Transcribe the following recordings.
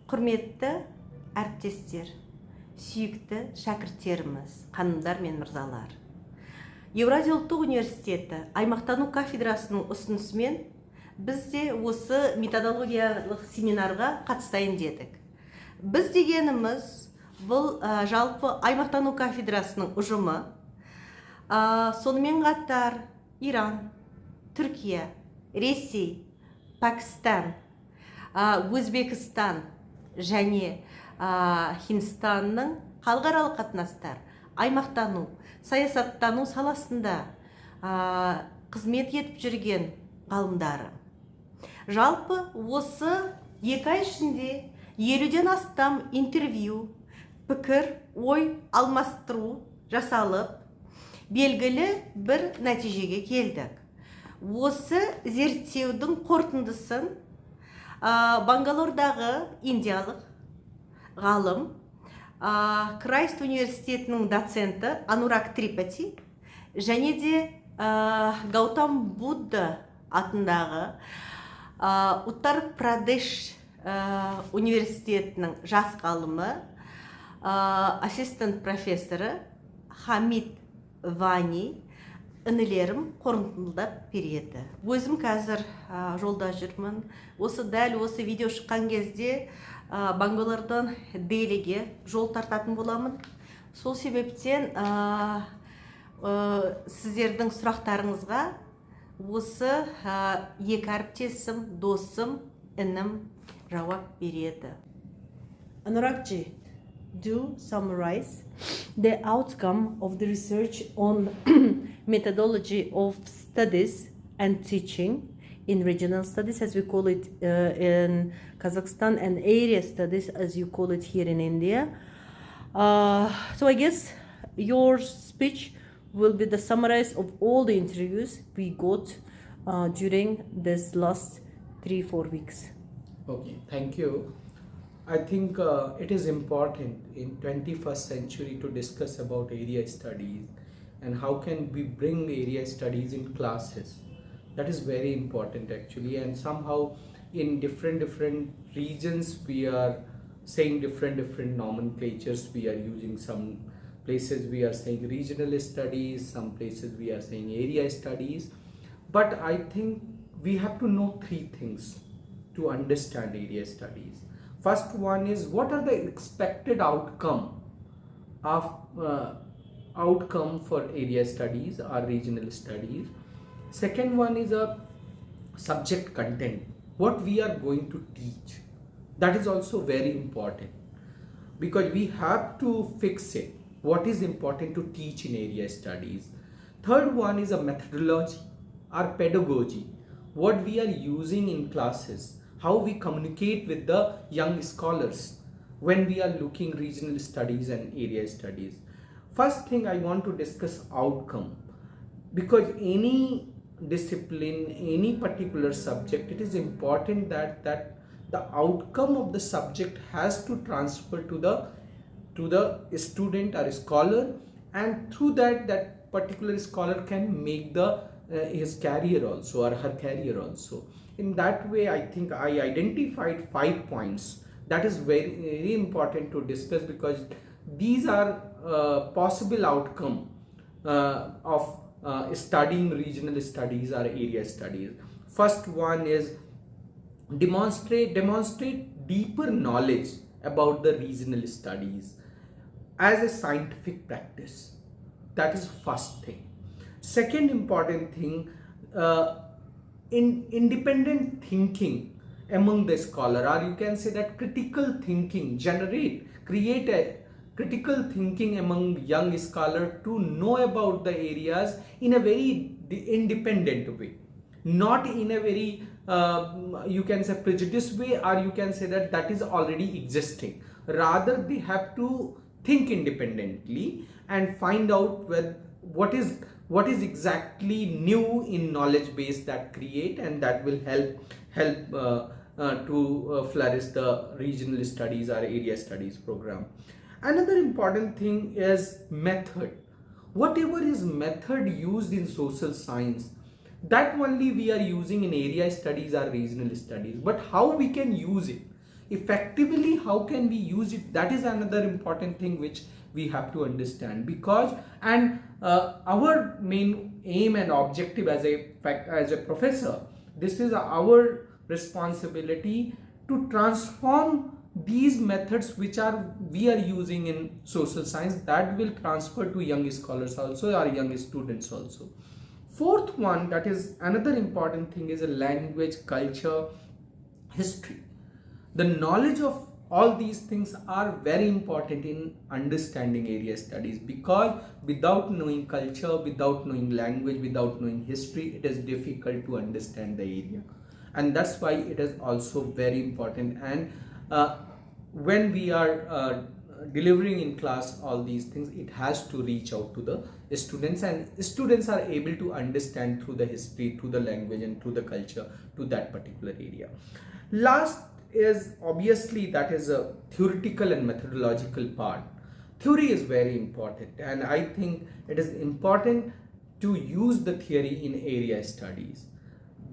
Құрметті әріптестер, сүйікті шәкірттеріміз, ханымдар мен мырзалар. Еуразия ұлттық университеті аймақтану кафедрасының ұсынысымен біз де осы методологиялық семинарға қатысайын дедік. Біз дегеніміз бұл жалпы аймақтану кафедрасының ұжымы, сонымен қатар Иран, Түркия, Ресей, Пәкістан, Өзбекстан және Хинстанның халықаралық қатынастар, аймақтану, саясаттану саласында қызмет етіп жүрген ғалымдары. Жалпы осы 2 ай ішінде 50-ден астам интервью, пікір, ой алмастыру жасалып, белгілі бір нәтижеге келдік. Осы зерттеудің қорытындысын Бангалордағы индиялық ғалым, Крайст университетінің доценті Анурак Трипати және де Гаутам Будда атындағы Уттар Прадеш университетінің жас ғалымы, ассистент профессоры Хамид Вани інілерім қорытындылап береді. Өзім қазір жолда жүрмін. Дәл осы видео шыққан кезде Бангалордан Делиге жол тартатын боламын. Сол себептен сіздердің сұрақтарыңызға осы 2 әріптесім, досым, інім жауап береді. Ануракджи, do summarize the outcome of the research on methodology of studies and teaching in regional studies, as we call it in Kazakhstan, and area studies, as you call it here in India. So I guess your speech will be the summarize of all the interviews we got during this last 3-4 weeks. Okay, thank you. I think it is important in 21st century to discuss about area studies and how can we bring area studies in classes. That is very important actually, and somehow in different regions we are saying different nomenclatures. We are using some places we are saying regional studies, some places we are saying area studies. But I think we have to know 3 things to understand area studies. First one is, what are the expected outcome for area studies or regional studies. Second one is a subject content, what we are going to teach. That is also very important because we have to fix it, what is important to teach in area studies. Third one is a methodology or pedagogy, what we are using in classes, how we communicate with the young scholars when we are looking regional studies and area studies. First thing I want to discuss outcome, because any discipline, any particular subject, it is important that the outcome of the subject has to transfer to the student or scholar, and through that particular scholar can make his career also or her career also. In that way, I think I identified 5 points that is very, very important to discuss, because these are possible outcome of studying regional studies or area studies. First one is demonstrate deeper knowledge about the regional studies as a scientific practice. That is first thing. Second important thing, independent thinking among the scholar, or you can say that critical thinking, create a critical thinking among young scholar to know about the areas in a very independent way, not in a very you can say prejudiced way, or you can say that is already existing. Rather, they have to think independently and find out what is exactly new in knowledge base that create, and that will help to flourish the regional studies or area studies program. Another important thing is method. Whatever is method used in social science, that only we are using in area studies or regional studies. But how we can use it? effectively, how can we use it? That is another important thing which we have to understand, because our main aim and objective as a professor, this is our responsibility to transform these methods which we are using in social science, that will transfer to young scholars also, or young students also. Fourth one, that is another important thing, is a language, culture, history. The knowledge of all these things are very important in understanding area studies, because without knowing culture, without knowing language, without knowing history, it is difficult to understand the area. And that's why it is also very important. And when we are delivering in class all these things, it has to reach out to the students, and students are able to understand through the history, through the language, and through the culture to that particular area. Last is obviously that is a theoretical and methodological part. Theory is very important, and I think it is important to use the theory in area studies.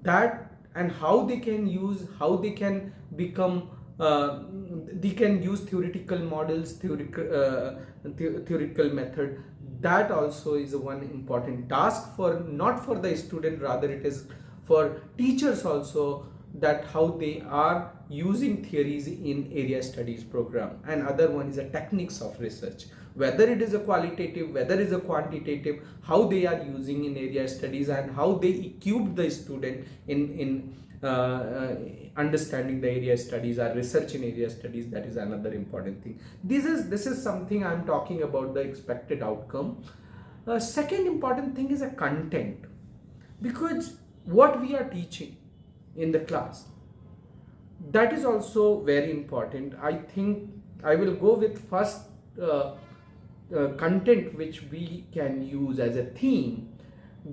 That, and how they can use, how they can become they can use theoretical models, theoretical method. That also is one important task for, not for the student, rather it is for teachers also, that how they are using theories in area studies program. And other one is the techniques of research, whether it is a qualitative, whether it is a quantitative, how they are using in area studies, and how they equip the student in understanding the area studies or research in area studies. That is another important thing. This is something I am talking about, the expected outcome. Second important thing is a content, because what we are teaching in the class, that is also very important. I think I will go with first content which we can use as a theme: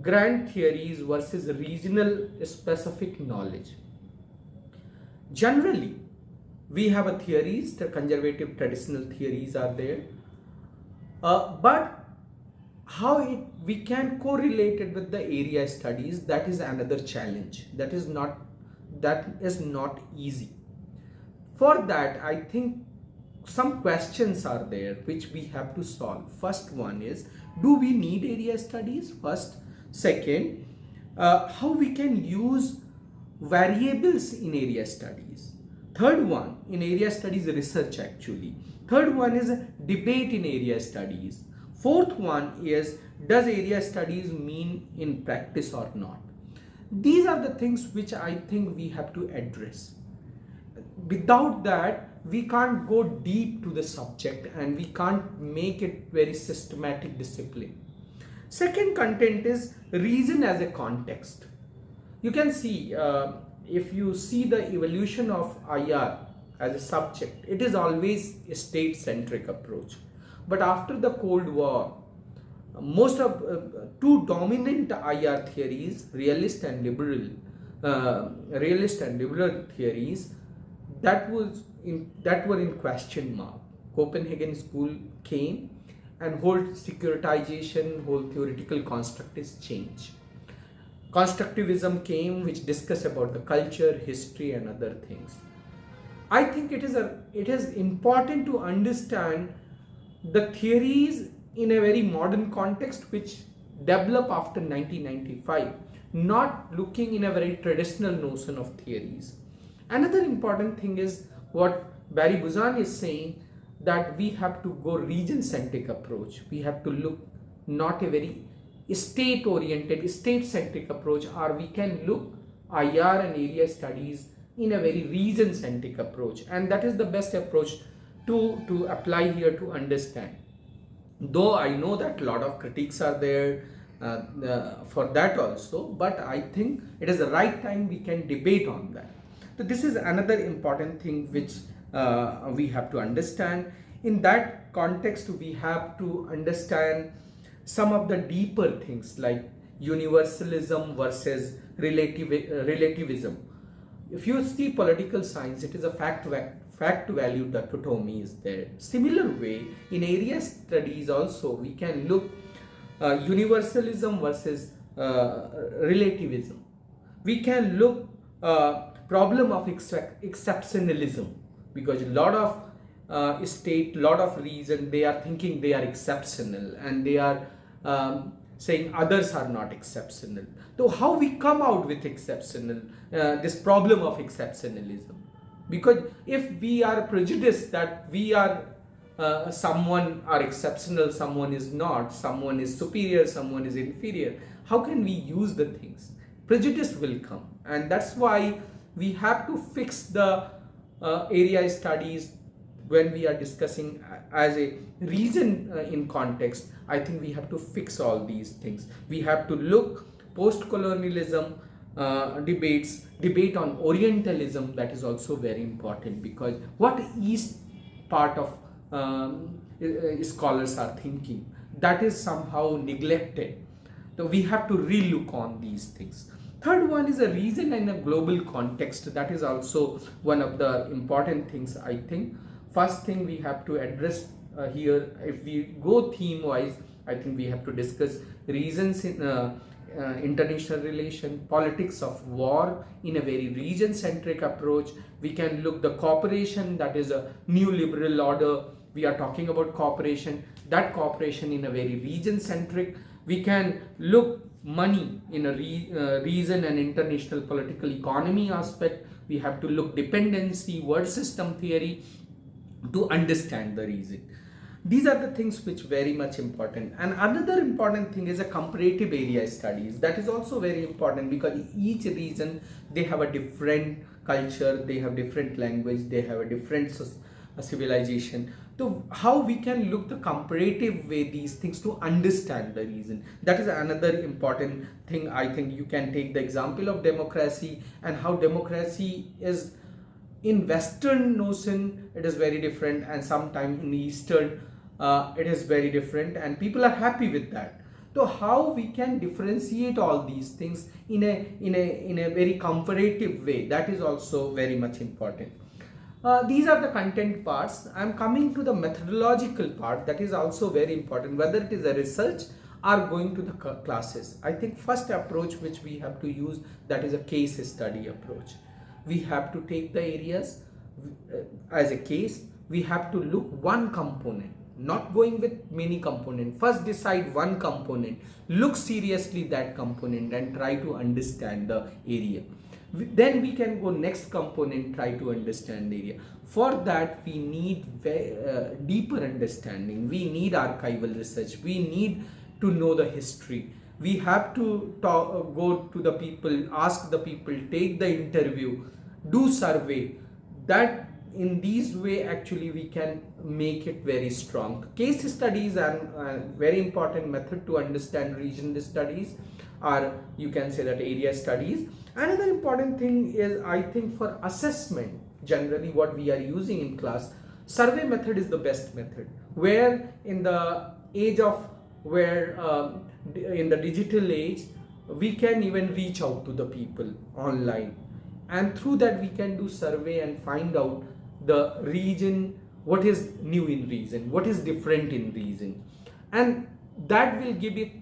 grand theories versus regional specific knowledge. Generally, we have a theories, the conservative traditional theories are there, but how we can correlate it with the area studies, that is another challenge. That is not easy. For that, I think some questions are there which we have to solve. First one is, do we need area studies? First. Second, how we can use variables in area studies. Third one, in area studies research actually. Third one is debate in area studies. Fourth one is, does area studies mean in practice or not? These are the things which I think we have to address. Without that, we can't go deep to the subject, and we can't make it very systematic discipline. Second content is reason as a context. You can see, if you see the evolution of IR as a subject, it is always a state-centric approach. But after the Cold War, most of two dominant IR theories, realist and liberal theories, that were in question mark. Copenhagen school came, and whole securitization, whole theoretical constructist change. Constructivism came, which discussed about the culture, history, and other things. I think it is important to understand the theories in a very modern context which develop after 1995, not looking in a very traditional notion of theories. Another important thing is what Barry Buzan is saying, that we have to go region-centric approach. We have to look not a very state-oriented, state-centric approach, or we can look IR and area studies in a very region-centric approach, and that is the best approach to apply here to understand. Though I know that a lot of critiques are there for that also, but I think it is the right time we can debate on that. So this is another important thing which we have to understand. In that context, we have to understand some of the deeper things like universalism versus relativism. If you see political science, it is a fact-value dichotomy is there. Similar way, in area studies also, we can look universalism versus relativism. We can look problem of exceptionalism. because a lot of state, lot of region, they are thinking they are exceptional, and they are saying others are not exceptional. So how we come out with exceptional, this problem of exceptionalism? Because if we are prejudiced that we are someone are exceptional, someone is not, someone is superior, someone is inferior, how can we use the things? Prejudice will come, and that's why we have to fix the area studies when we are discussing as a reason in context. I think we have to fix all these things. We have to look post-colonialism debate on Orientalism. That is also very important, because what East part of scholars are thinking, that is somehow neglected. So we have to relook on these things. Third one is a reason in a global context. That is also one of the important things, I think. First thing we have to address here, if we go theme wise, I think we have to discuss reasons in international relation, politics of war in a very region centric approach. We can look the cooperation, that is a new liberal order. We are talking about cooperation, that cooperation in a very region centric. We can look money in a reason and international political economy aspect. We have to look dependency, word system theory to understand the reason. These are the things which very much important. And another important thing is a comparative area studies. That is also very important, because each region, they have a different culture, they have different language, they have a different civilization. So how we can look the comparative way these things to understand the reason. That is another important thing. I think you can take the example of democracy, and how democracy is in Western notion it is very different, and sometimes in Eastern it is very different, and people are happy with that. So how we can differentiate all these things in a very comparative way, that is also very much important. These are the content parts. I am coming to the methodological part. That is also very important, whether it is a research or going to the classes. I think first approach which we have to use, that is a case study approach. We have to take the areas as a case. We have to look one component, not going with many components. First decide one component, look seriously that component, and try to understand the area. Then we can go next component, try to understand the area. For that we need deeper understanding. We need archival research. We need to know the history. We have to go to the people, ask the people, take the interview, do survey. That in these way actually we can make it very strong. Case studies are a very important method to understand regional studies, or you can say that area studies. Another important thing is, I think for assessment, generally what we are using in class, survey method is the best method, where in the age of in the digital age, we can even reach out to the people online, and through that we can do survey and find out the region, what is new in region, what is different in region, and that will give it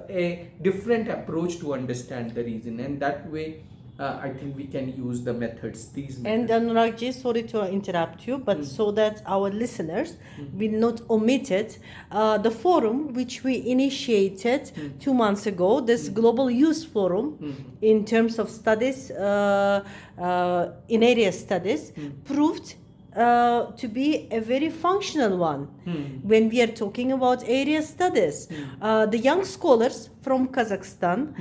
a different approach to understand the region. And that way I think we can use the methods, these methods. And Anuragji, sorry to interrupt you, but so that our listeners will not omit it, the forum which we initiated 2 months ago, this Global Youth Forum, in terms of studies, in area studies, proved to be a very functional one when we are talking about area studies. The young scholars from Kazakhstan,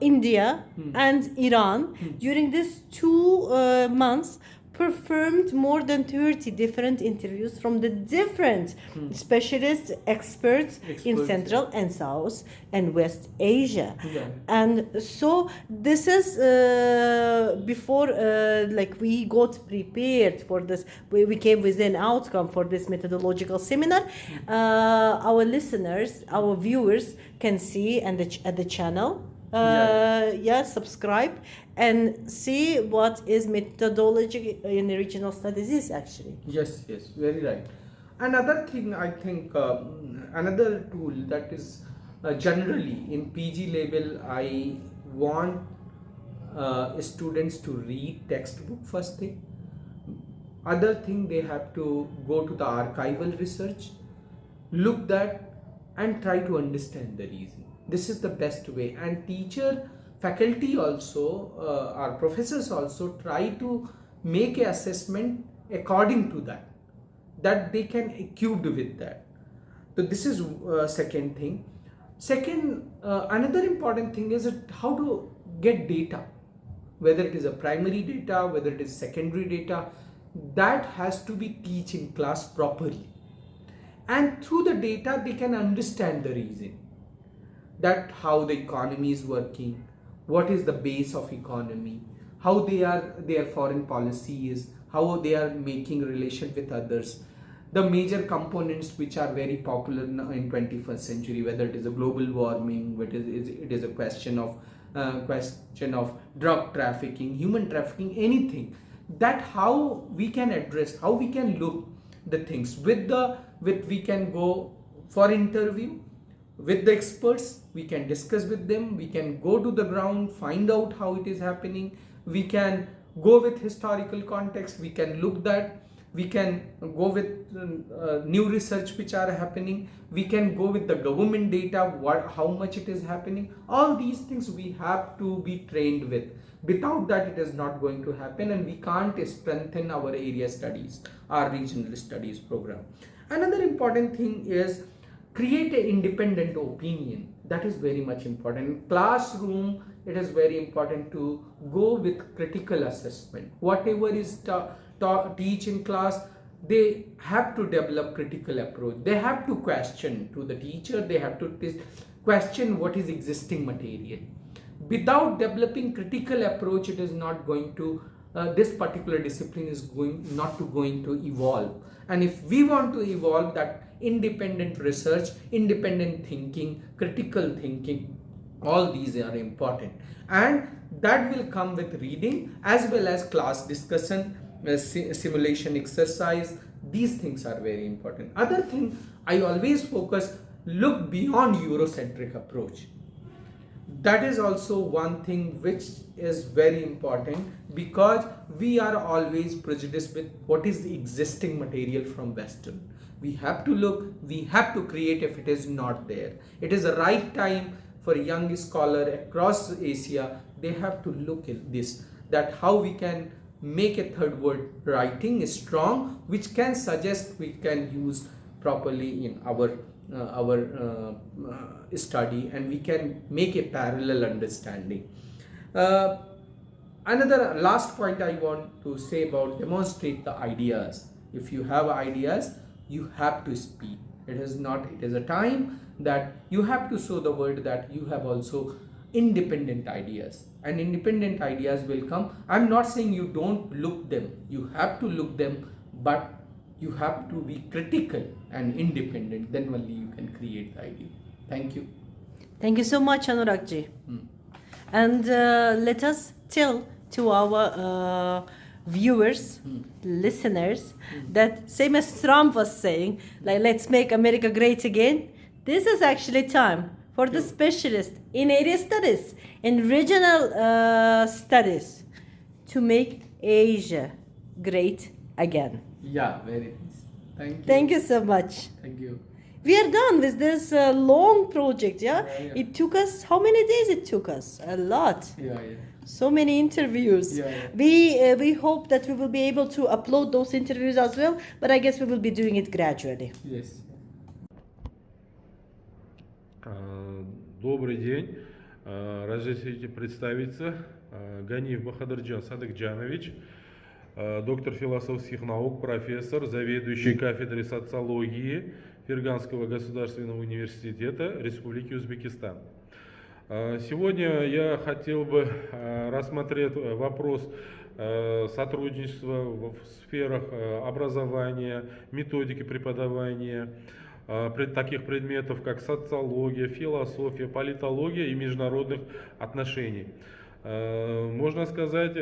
India, and Iran during these 2 months performed more than 30 different interviews from the different specialists, experts in Central and South and West Asia. And so this is before like we got prepared for this, we came with an outcome for this methodological seminar. Our listeners, our viewers can see and at the channel, subscribe and see what is methodology in regional studies is actually. Yes, very right. Another thing, I think another tool that is generally in PG level, I want students to read textbook first thing. Other thing, they have to go to the archival research, look that, and try to understand the reason. This is the best way. And teacher, faculty also, our professors also try to make a assessment according to that, that they can equipped with that. So this is second thing. Second, another important thing is how to get data, whether it is a primary data, whether it is secondary data, that has to be teach in class properly. And through the data, they can understand the reason, that how the economy is working, what is the base of economy, how their foreign policy is, how they are making relation with others, the major components which are very popular now in 21st century, whether it is a global warming, it is a question of drug trafficking, human trafficking, anything, that how we can address, how we can look the things with we can go for interview with the experts, we can discuss with them, we can go to the ground, find out how it is happening, we can go with historical context, we can look that, we can go with new research which are happening, we can go with the government data, how much it is happening. All these things we have to be trained with. Without that, it is not going to happen, and we can't strengthen our area studies, our regional studies program. Another important thing is create an independent opinion. That is very much important. In classroom, it is very important to go with critical assessment. Whatever is teach in class, they have to develop critical approach. They have to question to the teacher, they have to question what is existing material. Without developing critical approach, it is not going to this particular discipline is not going to evolve. And if we want to evolve, that independent research, independent thinking, critical thinking, all these are important, and that will come with reading as well as class discussion, simulation exercise. These things are very important. Other thing, I always focus, look beyond Eurocentric approach. That is also one thing which is very important, because we are always prejudiced with what is the existing material from Western. We have to look, we have to create if it is not there. It is the right time for a young scholar across Asia. They have to look at this, that how we can make a third word writing strong, which can suggest we can use properly in our study, and we can make a parallel understanding. Another last point I want to say about demonstrate the ideas. If you have ideas, you have to speak. It is a time that you have to show the world that you have also independent ideas, and independent ideas will come. I'm not saying you don't look them, you have to look them, but you have to be critical and independent, then only you can create the idea. Thank you. Thank you so much, Anuragji. And let us tell to our viewers, listeners, that same as Trump was saying, like, let's make America great again. This is actually time for the specialist in area studies, in regional studies, to make Asia great again. Yeah, very nice. Thank you. Thank you so much. Thank you. We are done with this long project, yeah? Yeah. It took us, how many days it took us? A lot. Yeah. So many interviews. Yeah. We hope that we will be able to upload those interviews as well, but I guess we will be doing it gradually. Yes. Добрый день. Разрешите представиться. Ганиев Бахадырджан Садыкджанович, доктор философских наук, профессор, заведующий кафедрой социологии Ферганского государственного университета Республики Узбекистан. Сегодня я хотел бы рассмотреть вопрос сотрудничества в сферах образования, методики преподавания, таких предметов, как социология, философия, политология и международных отношений. Можно сказать,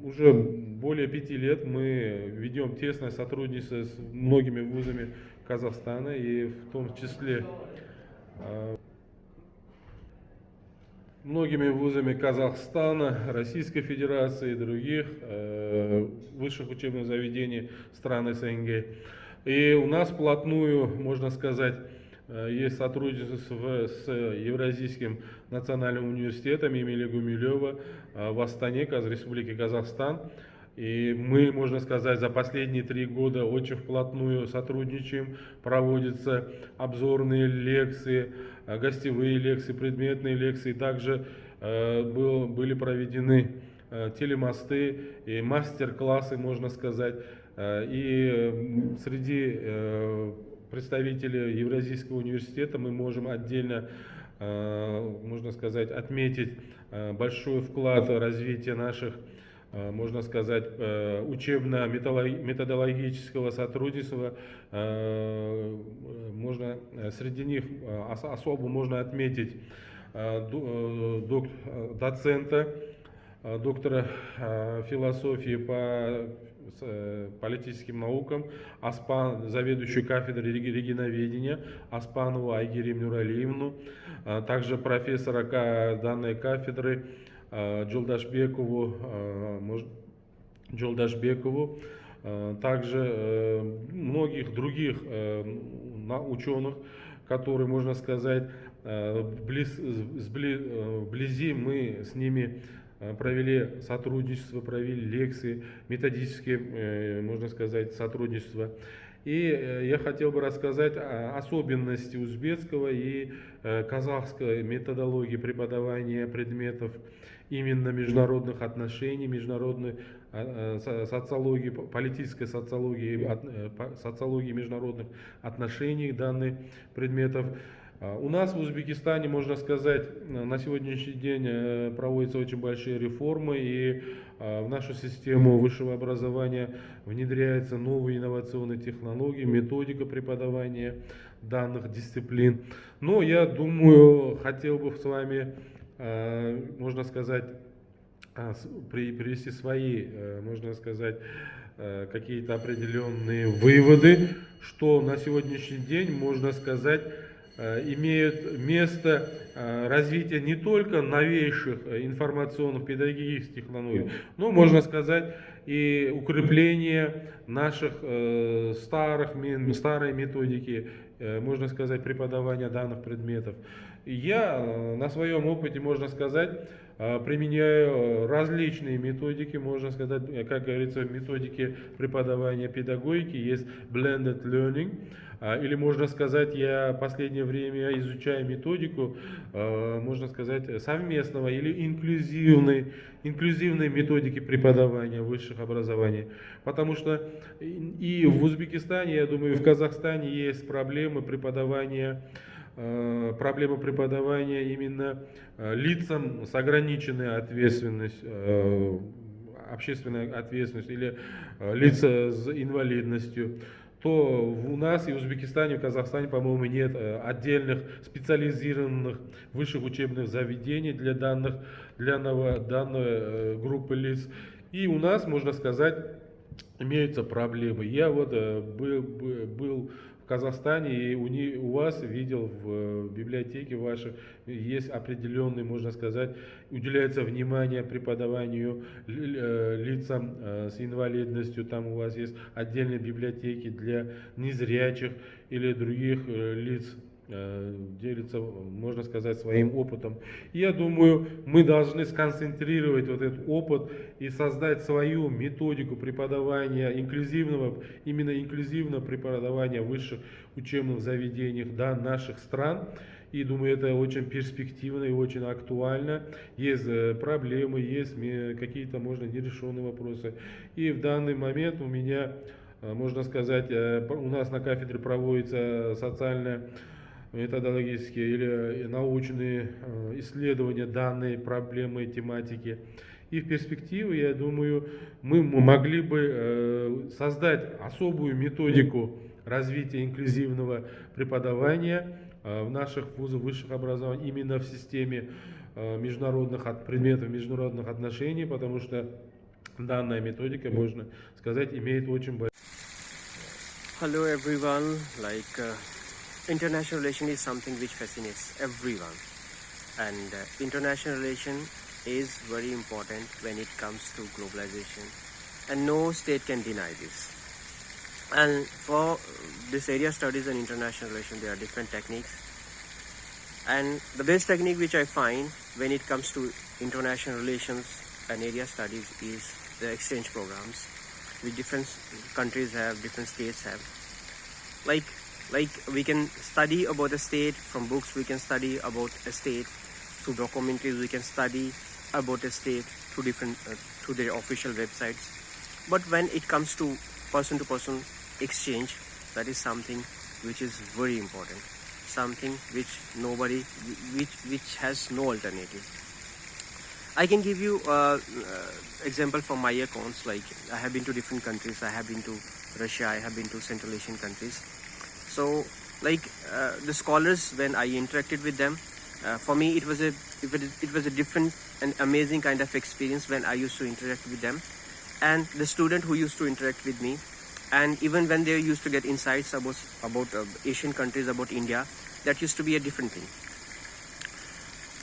уже более 5 лет мы ведем тесное сотрудничество с многими вузами Казахстана, и в том числе многими вузами Казахстана, Российской Федерации и других высших учебных заведений стран СНГ. И у нас вплотную, можно сказать, есть сотрудничество с Евразийским национальным университетом имени Гумилева в Астане, Республике Казахстан. И мы, можно сказать, за последние 3 года очень вплотную сотрудничаем. Проводятся обзорные лекции, гостевые лекции, предметные лекции. Также были проведены телемосты и мастер-классы, можно сказать. И среди представителей Евразийского университета мы можем отдельно, можно сказать, отметить большой вклад в развитие наших, можно сказать, учебно-методологического сотрудничества. Среди них особо можно отметить доцента, доктора философии по политическим наукам, заведующую кафедрой регионоведения Аспанову Айгерим Нуралиевну, также профессора данной кафедры Джолдашбекову, также многих других ученых, которые, можно сказать, вблизи мы с ними провели сотрудничество, провели лекции, методические, можно сказать, сотрудничество. И я хотел бы рассказать о особенности узбекского и казахской методологии преподавания предметов именно международных отношений, международной социологии, политической социологии, социологии международных отношений данных предметов. У нас в Узбекистане, можно сказать, на сегодняшний день проводятся очень большие реформы, и в нашу систему высшего образования внедряются новые инновационные технологии, методика преподавания данных дисциплин. Но я думаю, хотел бы с вами, можно сказать, привести свои, можно сказать, какие-то определенные выводы, что на сегодняшний день, можно сказать, имеют место развитие не только новейших информационных педагогических технологий, но, можно сказать, и укрепление наших старой методики, можно сказать, преподавания данных предметов. Я на своем опыте, можно сказать, применяю различные методики, можно сказать, как говорится, методики преподавания педагогики, есть blended learning, или можно сказать, я в последнее время изучаю методику, можно сказать, совместного или инклюзивной методики преподавания высших образований. Потому что и в Узбекистане, я думаю, и в Казахстане есть проблемы преподавания именно лицам с ограниченной ответственностью, общественной ответственностью или лица с инвалидностью, то у нас и в Узбекистане, и в Казахстане, по-моему, нет отдельных специализированных высших учебных заведений для данной группы лиц. И у нас, можно сказать, имеются проблемы. Я вот был в Казахстане, и у вас видел в библиотеке вашей есть определенный, можно сказать, уделяется внимание преподаванию лицам с инвалидностью. Там у вас есть отдельные библиотеки для незрячих или других лиц, делится, можно сказать, своим опытом. И я думаю, мы должны сконцентрировать вот этот опыт и создать свою методику преподавания именно инклюзивного преподавания в высших учебных заведениях наших стран. И думаю, это очень перспективно и очень актуально. Есть проблемы, есть какие-то, можно, нерешенные вопросы. И в данный момент у меня, можно сказать, у нас на кафедре проводится социально-методологические или научные исследования данной проблемы и тематики. И в перспективе, я думаю, мы могли бы создать особую методику развития инклюзивного преподавания в наших вузах высших образований именно в системе предметов международных отношений, потому что данная методика, можно сказать, имеет очень большое. Hello everyone, international relation is something which fascinates everyone. and international relation is very important when it comes to globalization, and no state can deny this. And for this area studies and international relations, there are different techniques, and the best technique which I find when it comes to international relations and area studies is the exchange programs, which different countries have, different states have. Like we can study about a state from books, we can study about a state through documentaries, we can study about a state through different through their official websites. But when it comes to person exchange, that is something which is very important, something which nobody, which has no alternative. I can give you example from my accounts. Like I have been to different countries. I have been to Russia. I have been to Central Asian countries. So, like the scholars, when I interacted with them, for me it was a different and amazing kind of experience when I used to interact with them, and the student who used to interact with me, and even when they used to get insights about Asian countries, about India, that used to be a different thing.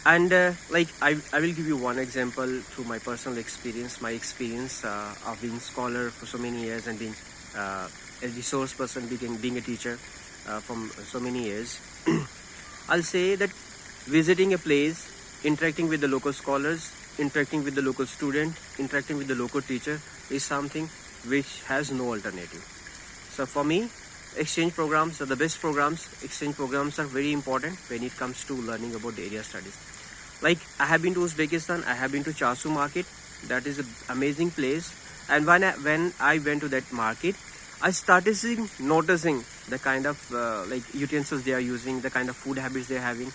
And like I will give you one example through my personal experience, of being scholar for so many years and being a resource person, being a teacher from so many years. I'll say that visiting a place, interacting with the local scholars, interacting with the local student, interacting with the local teacher is something which has no alternative. So for me, exchange programs are the best programs. Exchange programs are very important when it comes to learning about the area studies. Like I have been to Uzbekistan, I have been to Chasu market. That is an amazing place. And when I went to that market, I started noticing the kind of like utensils they are using, the kind of food habits they are having,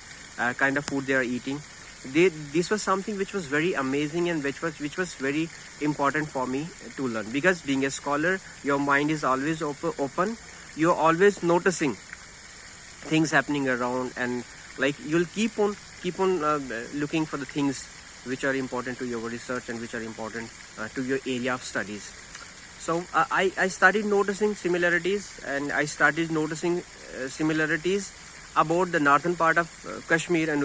kind of food they are eating. This was something which was very amazing and which was very important for me to learn, because being a scholar, your mind is always open. You're always noticing things happening around, and like you'll keep on looking for the things which are important to your research and which are important to your area of studies. So I started noticing similarities, and I started noticing similarities about the northern part of Kashmir and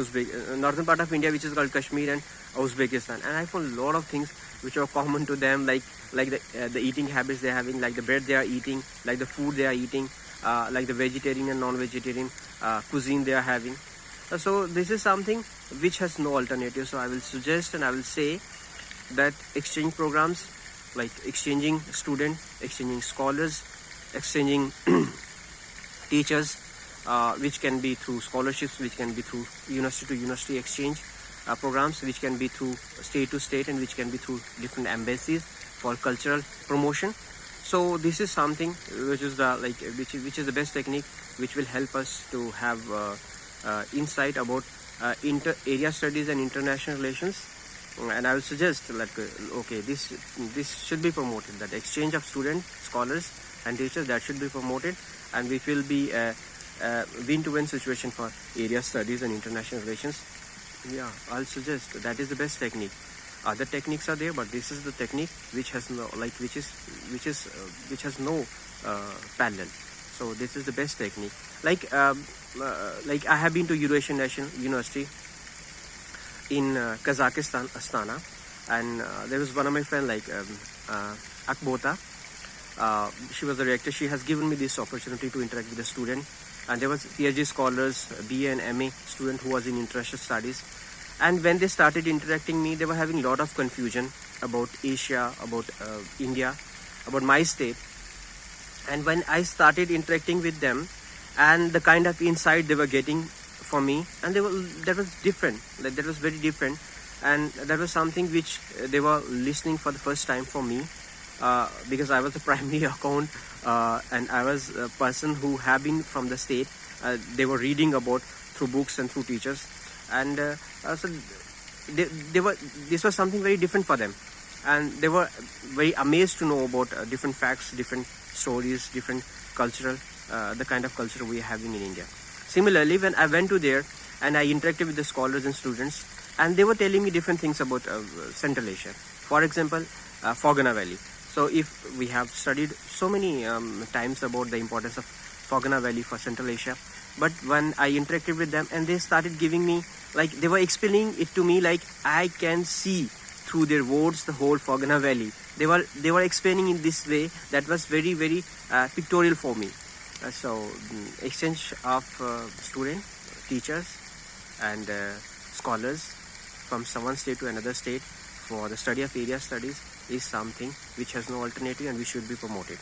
northern part of India, which is called Kashmir and Uzbekistan, and I found a lot of things which are common to them, like the eating habits they are having, like the bread they are eating, like the food they are eating, like the vegetarian and non-vegetarian cuisine they are having. So this is something which has no alternative. So I will suggest and I will say that exchange programs, like exchanging students, exchanging scholars, exchanging teachers, which can be through scholarships, which can be through university to university exchange programs, which can be through state to state, and which can be through different embassies for cultural promotion. So this is something which is which is the best technique, which will help us to have insight about area studies and international relations. And I will suggest like okay, this should be promoted, that exchange of students, scholars and teachers, that should be promoted, and which will be a win-to-win situation for area studies and international relations. Yeah, I'll suggest that is the best technique. Other techniques are there, but this is the technique which has no which has no parallel. So this is the best technique. Like I have been to Eurasian National University in Kazakhstan, Astana, and there was one of my friends, like Akbota. She was the rector. She has given me this opportunity to interact with the student, and there was PhD scholars, BA and MA student who was in international studies. And when they started interacting me, they were having a lot of confusion about Asia, about India, about my state. And when I started interacting with them, and the kind of insight they were getting for me, and that was different. That was very different, and that was something which they were listening for the first time for me, because I was a primary account, and I was a person who have been from the state. They were reading about through books and through teachers, and so this was something very different for them, and they were very amazed to know about different facts, different stories, different cultural, the kind of culture we are having in India. Similarly, when I went to there and I interacted with the scholars and students, and they were telling me different things about Central Asia. For example, Fergana Valley. So if we have studied so many times about the importance of Fergana Valley for Central Asia, but when I interacted with them and they started giving me like they were explaining it to me like I can see through their words the whole Fergana Valley. They were explaining in this way that was very pictorial for me. Exchange of student, teachers, and scholars from one state to another state for the study of area studies is something which has no alternative and we should be promoted.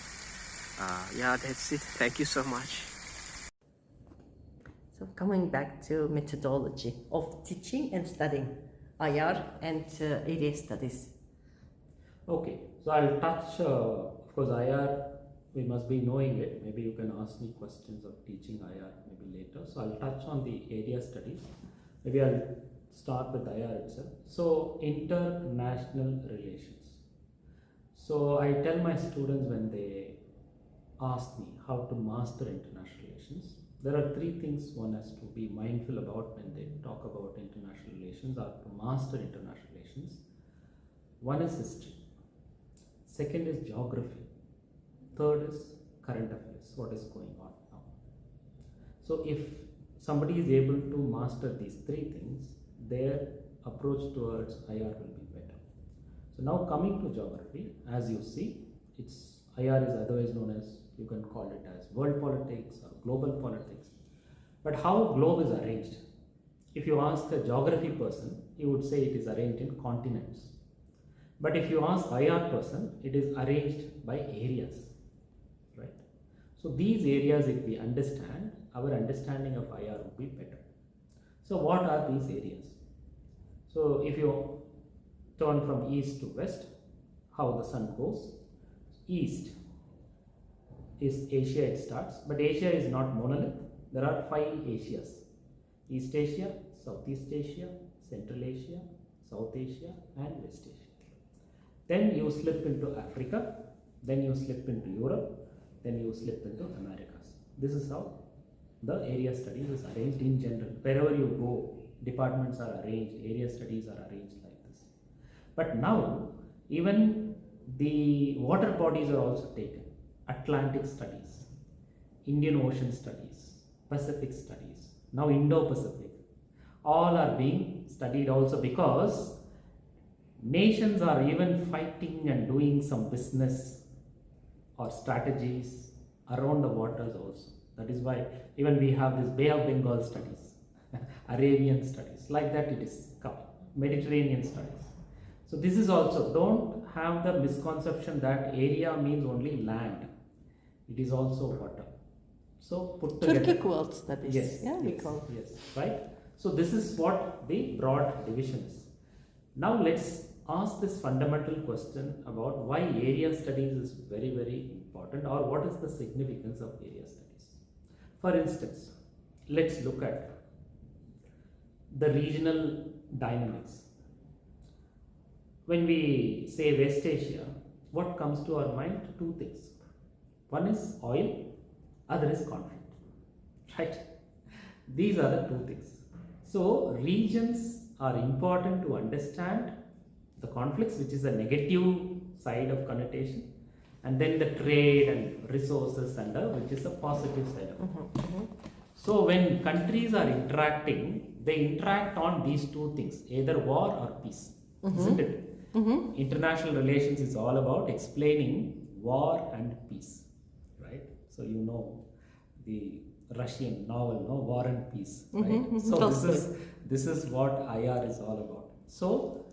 Yeah, that's it. Thank you so much. So coming back to methodology of teaching and studying IR and area studies. Okay, so I'll touch, of course, IR, we must be knowing it. Maybe you can ask me questions of teaching IR maybe later. So I'll touch on the area studies. Maybe I'll start with IR itself. So international relations. So I tell my students when they ask me how to master international relations, there are three things one has to be mindful about when they talk about international relations or to master international relations. One is history, second is geography, third is current affairs, what is going on now. So if somebody is able to master these three things, their approach towards IR will be better. So now coming to geography, as you see, IR is otherwise known as, you can call it as world politics or global politics. But how globe is arranged? If you ask a geography person, he would say it is arranged in continents. But if you ask IR person, it is arranged by areas, right? So these areas, if we understand, our understanding of IR would be better. So what are these areas? So if you turn from east to west, how the sun goes, east is Asia, it starts, but Asia is not monolith. There are 5 Asias: East Asia, Southeast Asia, Central Asia, South Asia, and West Asia. Then you slip into Africa, then you slip into Europe, then you slip into Americas. This is how the area studies is arranged in general. Wherever you go, departments are arranged, area studies are arranged like this. But now, even the water bodies are also taken. Atlantic studies, Indian Ocean studies, Pacific studies, now Indo-Pacific, all are being studied also because nations are even fighting and doing some business or strategies around the waters also. That is why even we have this Bay of Bengal studies, Arabian studies, like that it is coming, Mediterranean studies. So this is also, don't have the misconception that area means only land. It is also water. So put together. Turkic world studies. Yes, Yeah, we yes, call. yes, right. So this is what the broad division is. Now let's ask this fundamental question about why area studies is very important, or what is the significance of area studies. For instance, let's look at the regional dynamics. When we say West Asia, what comes to our mind? 2 things. One is oil, other is conflict, right? These are the 2 things. So regions are important to understand the conflicts, which is a negative side of connotation, and then the trade and resources which is a positive side of it. So when countries are interacting, they interact on these 2 things, either war or peace, isn't it? International relations is all about explaining war and peace, right? So you know the Russian novel, no, War and Peace, right? So this is what IR is all about. So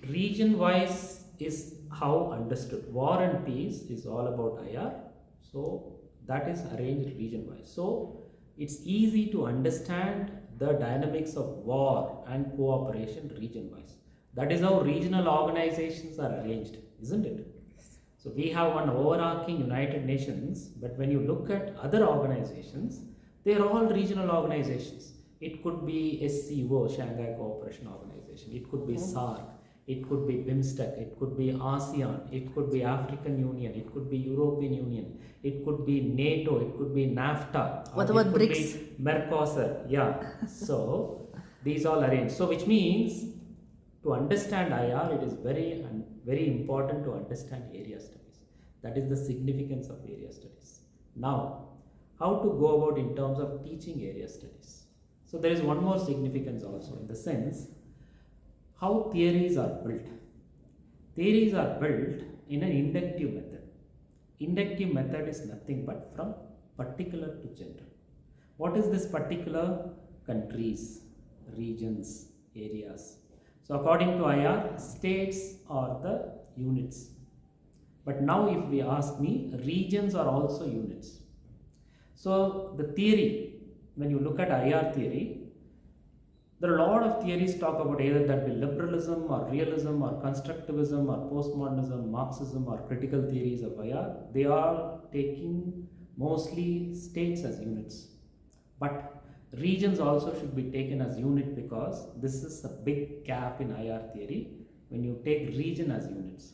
region wise is how understood. War and peace is all about IR. So that is arranged region wise. So it's easy to understand the dynamics of war and cooperation region wise. That is how regional organizations are arranged, isn't it? So we have one overarching United Nations, but when you look at other organizations, they are all regional organizations. It could be SCO, Shanghai Cooperation Organization. It could be SAARC. It could be BIMSTEC. It could be ASEAN. It could be African Union. It could be European Union. It could be NATO. It could be NAFTA. What about it could BRICS? be Mercosur. Yeah. So these all arranged. So which means to understand IR, it is very important to understand area studies. That is the significance of area studies. Now, how to go about in terms of teaching area studies. So there is one more significance also in the sense how theories are built. Theories are built in an inductive method. Inductive method is nothing but from particular to general. What is this particular? Countries, regions, areas. So according to IR, states are the units. But now if we ask me, regions are also units. So the theory, when you look at IR theory, there are a lot of theories talk about either that be liberalism or realism or constructivism or postmodernism, Marxism or critical theories of IR. They are taking mostly states as units. But regions also should be taken as unit because this is a big gap in IR theory when you take region as units.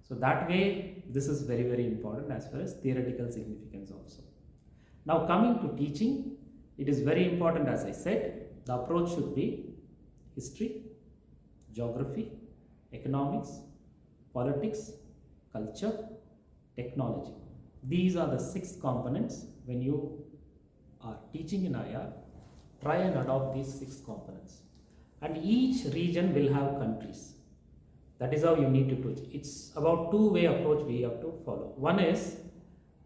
So that way this is very, very important as far as theoretical significance also. Now coming to teaching, it is very important, as I said, the approach should be history, geography, economics, politics, culture, technology. These are the 6 components. When you are teaching in IR, try and adopt these 6 components. And each region will have countries. That is how you need to teach. It's about 2-way approach we have to follow. One is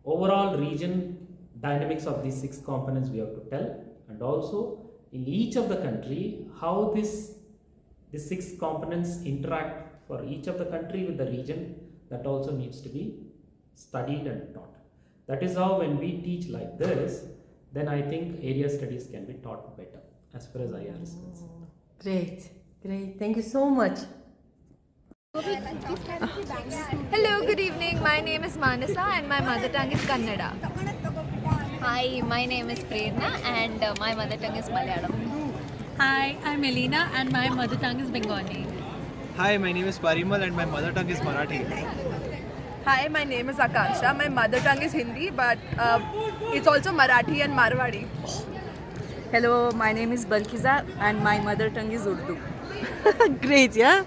overall region dynamics of these 6 components we have to tell, and also in each of the country how these 6 components interact for each of the country with the region, that also needs to be studied and taught. That is how when we teach like this, then I think area studies can be taught better as far as IR is concerned. Great, great. Thank you so much. Hello, good evening. My name is Manasa and my mother tongue is Kannada. Hi, my name is Prerna and my mother tongue is Malayalam. Hi, I'm Elena and my mother tongue is Bengali. Hi, my name is Parimal and my mother tongue is Marathi. Hi, my name is Akansha. My mother tongue is Hindi, but it's also Marathi and Marwari. Hello, my name is Balkiza and my mother tongue is Urdu. Great, yeah?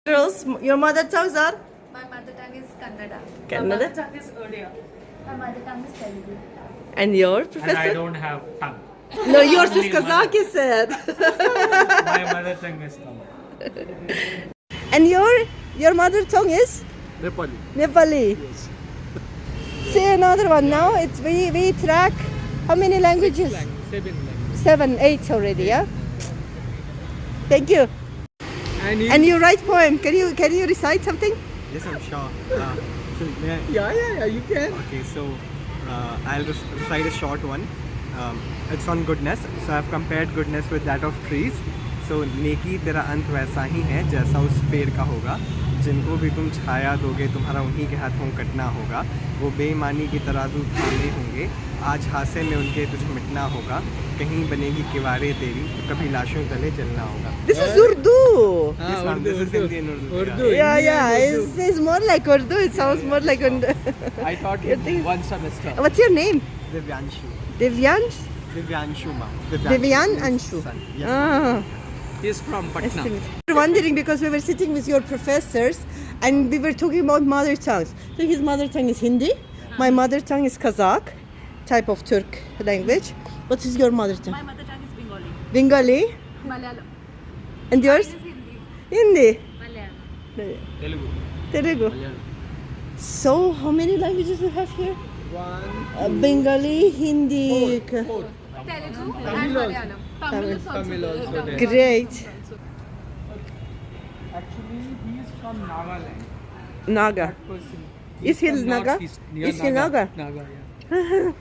Girls, your mother tongues are? My mother tongue is Kannada. Kannada. tongue is Odia. My mother tongue is Telugu. And your professor? And I don't have tongue. No, yours is Kazakh, you said. My mother tongue is Tamil. And your mother tongue is? Nepali. Nepali. Yes. Say another one now. It's we track how many languages? 7 languages. 7, 8 already, yeah? Thank you. And you write poem. Can you recite something? Yes, I'm sure. So may I? Yeah, you can. Okay, so I'll recite a short one. It's on goodness. So I've compared goodness with that of trees. So नेकी तेरा अंत वैसा ही है जैसा उस पेड़ का होगा, जिनको भी तुम छाया दोगे तुम्हारा उन्हीं के हाथों कटना होगा, वो बेईमानी की तराजू थामे होंगे, आज हासे में उनके तुझे मिटना होगा, कहीं बनेगी किवारे तेरी तो कभी लाशों तले जलना होगा. This is Urdu. This is Indian Urdu. Yeah. It's more like Urdu. It sounds more like Urdu. I taught him one semester. What's your name? Divyanshu. Divyansh? Divyanshu, ma'am. Divyan is Anshu. son. Yes, Ah. he's from Patna. We were wondering because we were sitting with your professors and we were talking about mother tongues. So his mother tongue is Hindi. My mother tongue is Kazakh, type of Turk language. What is your mother tongue? My mother tongue is Bengali. Bengali. Malayalam. And yours? Hindi. Hindi. Malayalam. Telugu. Telugu. So how many languages we have here? One. Bengali, Hindi. Four. Telugu and Malayalam. Tamil is also Tamil also there. there. Great. Actually, he is from Nagaland. Naga. Person. Is he From Naga? northeast, near Is he Naga? Naga, yeah.